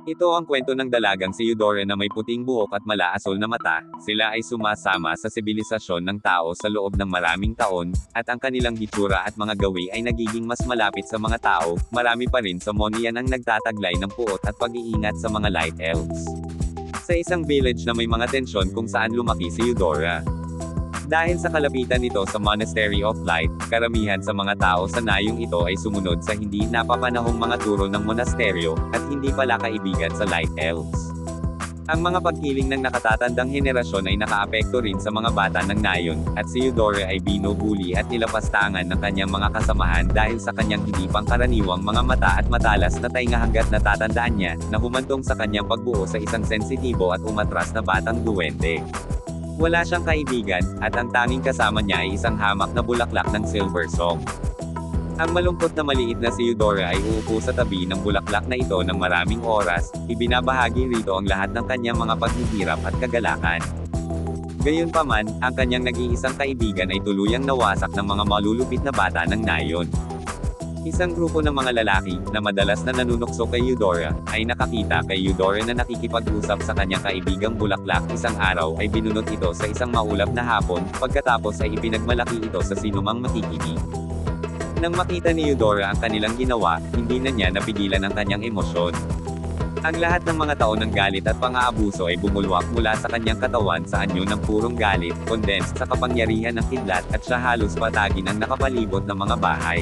Ito ang kwento ng dalagang si Eudora na may puting buhok at malaasul na mata. Sila ay sumasama sa sibilisasyon ng tao sa loob ng maraming taon, at ang kanilang hitsura at mga gawi ay nagiging mas malapit sa mga tao. Marami pa rin sa Monian ang nagtataglay ng puot at pag-iingat sa mga light elves. Sa isang village na may mga tensyon kung saan lumaki si Eudora. Dahil sa kalapitan nito sa Monastery of Light, karamihan sa mga tao sa nayong ito ay sumunod sa hindi napapanahong mga turo ng monasteryo, at hindi pala kaibigan sa Light Elves. Ang mga pagkiling ng nakatatandang henerasyon ay nakaapekto rin sa mga bata ng nayon, at si Eudora ay binubuli at nilapastangan ng kanyang mga kasamahan dahil sa kanyang hindi pangkaraniwang mga mata at matalas na tainga hanggat natatandaan niya, na humantong sa kanyang pagbuo sa isang sensitibo at umatras na batang duwende. Wala siyang kaibigan, at ang tanging kasama niya ay isang hamak na bulaklak ng silver song. Ang malungkot na maliit na si Eudora ay uupo sa tabi ng bulaklak na ito ng maraming oras, ibinabahagi rito ang lahat ng kanyang mga paghihirap at kagalakan. Gayunpaman, ang kanyang nag-iisang kaibigan ay tuluyang nawasak ng mga malulupit na bata ng nayon. Isang grupo ng mga lalaki, na madalas na nanunukso kay Eudora, ay nakakita kay Eudora na nakikipag-usap sa kanyang kaibigang bulaklak. Isang araw ay binunot ito sa isang maulap na hapon, pagkatapos ay ipinagmalaki ito sa sinumang makikinig. Nang makita ni Eudora ang kanilang ginawa, hindi na niya napigilan ang kanyang emosyon. Ang lahat ng mga taon ng galit at pang-aabuso ay bumulwak mula sa kanyang katawan sa anyo ng purong galit, condensed sa kapangyarihan ng kidlat, at siya halos patagin ang nakapalibot ng mga bahay.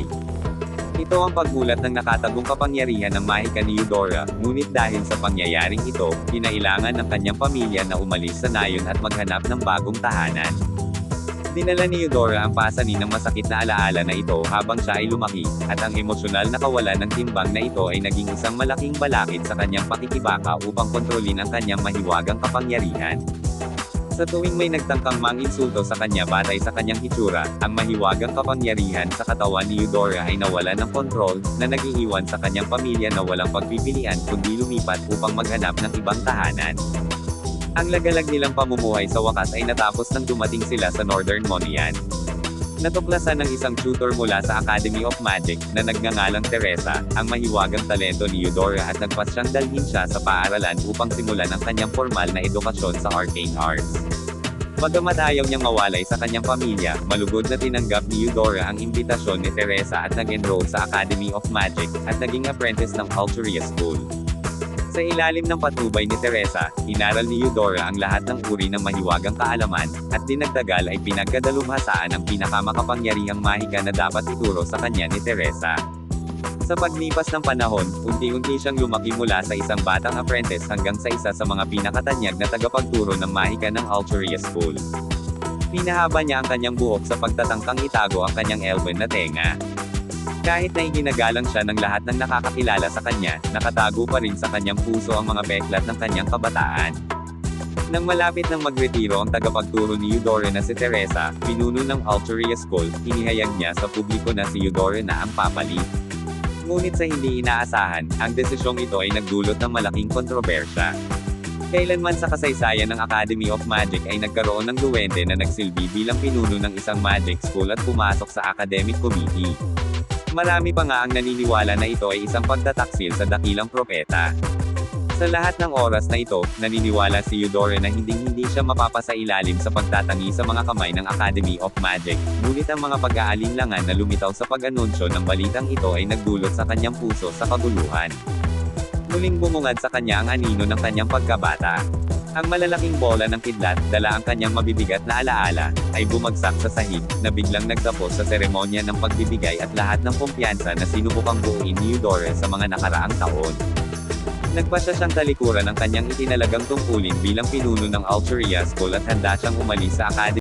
Ito ang pagmulat ng nakatagong kapangyarihan ng mahika ni Eudora, ngunit dahil sa pangyayaring ito, kinailangan ng kanyang pamilya na umalis sa nayon at maghanap ng bagong tahanan. Dinala ni Eudora ang pasanin ng masakit na alaala na ito habang siya ay lumaki, at ang emosyonal na kawalan ng timbang na ito ay naging isang malaking balakid sa kanyang pakikibaka upang kontrolin ang kanyang mahiwagang kapangyarihan. Sa tuwing may nagtangkang manginsulto sa kanya batay sa kanyang hitsura, ang mahiwagang kapangyarihan sa katawan ni Eudora ay nawala ng kontrol, na nag-iiwan sa kanyang pamilya na walang pagpipilian kundi lumipat upang maghanap ng ibang tahanan. Ang lagalag nilang pamumuhay sa wakas ay natapos nang dumating sila sa Northern Monian. Natuklasan ng isang tutor mula sa Academy of Magic, na nagngangalang Teresa, ang mahiwagang talento ni Eudora at nagpasyang dalhin siya sa paaralan upang simulan ang kanyang formal na edukasyon sa arcane arts. Bagamat ayaw niyang mawalay sa kanyang pamilya, malugod na tinanggap ni Eudora ang imbitasyon ni Teresa at nag-enroll sa Academy of Magic, at naging apprentice ng Alturia School. Sa ilalim ng patnubay ni Teresa, inaral ni Eudora ang lahat ng uri ng mahiwagang kaalaman, at dinagdagal ay pinagkadalubhasaan ang pinakamakapangyarihang mahika na dapat ituro sa kanya ni Teresa. Sa paglipas ng panahon, unti-unti siyang lumaki mula sa isang batang apprentice hanggang sa isa sa mga pinakatanyag na tagapagturo ng mahika ng Alturia School. Pinahaba niya ang kanyang buhok sa pagtatangkang itago ang kanyang elven na tenga. Kahit na iginagalang siya ng lahat ng nakakakilala sa kanya, nakatago pa rin sa kanyang puso ang mga beklat ng kanyang kabataan. Nang malapit nang magretiro ang tagapagturo ni Eudora na si Teresa, pinuno ng Alturia School, inihayag niya sa publiko na si Eudora na ang papalit. Ngunit sa hindi inaasahan, ang desisyong ito ay nagdulot ng malaking kontrobersya. Kailanman sa kasaysayan ng Academy of Magic ay nagkaroon ng duwende na nagsilbi bilang pinuno ng isang magic school at pumasok sa academic committee. Marami pa nga ang naniniwala na ito ay isang pagtataksil sa dakilang propeta. Sa lahat ng oras na ito, naniniwala si Eudora na hindi siya mapapasailalim sa pagtatangi sa mga kamay ng Academy of Magic, ngunit ang mga pag-aalinlangan na lumitaw sa pag-anunsyo ng balitang ito ay nagdulot sa kanyang puso sa kaguluhan. Muling bumungad sa kanya ang anino ng kanyang pagkabata. Ang malalaking bola ng kidlat, dala ang kanyang mabibigat na alaala, ay bumagsak sa sahig, na biglang nagtapos sa seremonya ng pagbibigay at lahat ng kumpiyansa na sinubukang buuin ni Eudora sa mga nakaraang taon. Nagpasya siyang talikuran ang kanyang itinalagang tungkulin bilang pinuno ng Alturia School at handa siyang umalis sa academy.